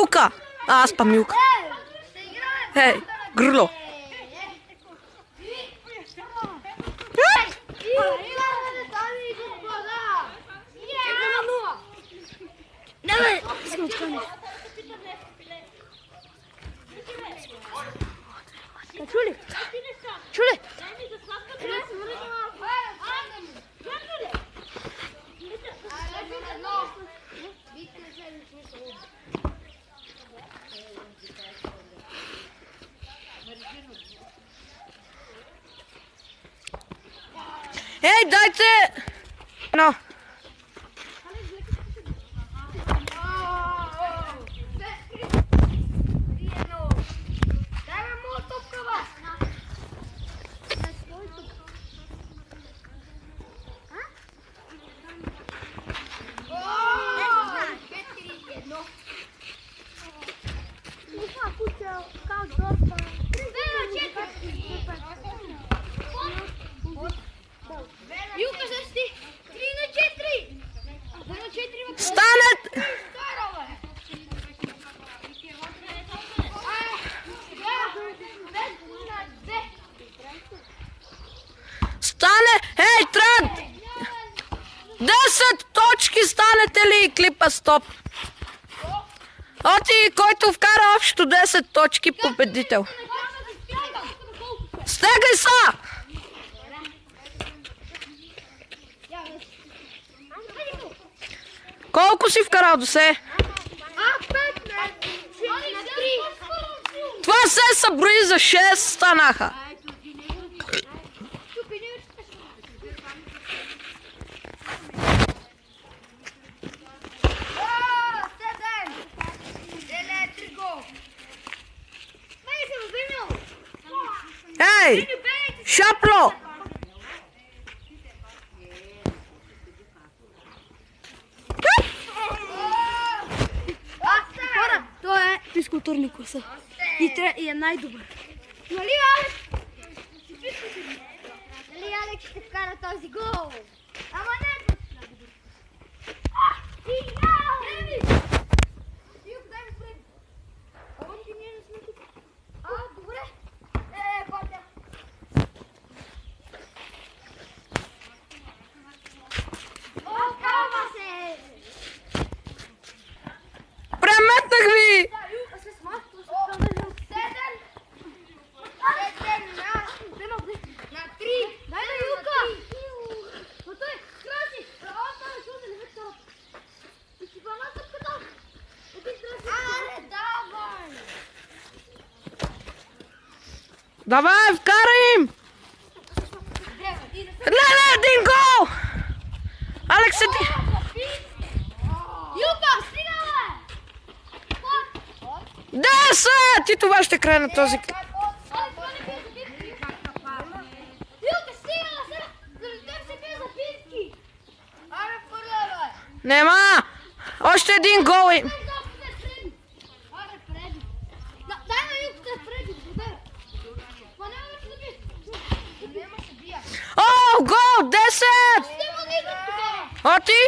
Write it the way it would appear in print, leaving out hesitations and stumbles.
Милка! Аз па Милка. Ей, грло. Чули? Чули? Ей, дайте! No. Станат! Стане! Ей, Трад! 10 точки станете ли клипа стоп? Оти, който вкара общо 10 точки, победител. Стегай са! Колко си вкарал до се? Това се съброи за 6 станаха. Ей! Шапло! Той е физкултурни курса. И е най-добър. Нали, Алек? Нали, Алек ще вкара този гол? Ама не! Преметнах ви! Давай, вкарай им! Не, един гол! Алекс, ти... Юка, стига, бе! 10! И това ще края на този клип. Юка, стига, сега! Заради теб се пие записки! Аре, пърля, бе! Нема! Още един гол им! Аре, Фреди! Дай на Юката, Фреди, добре! Ма няма да се бие! Няма се бия! О, гол! 10! Ще му нигат тогава! Оти!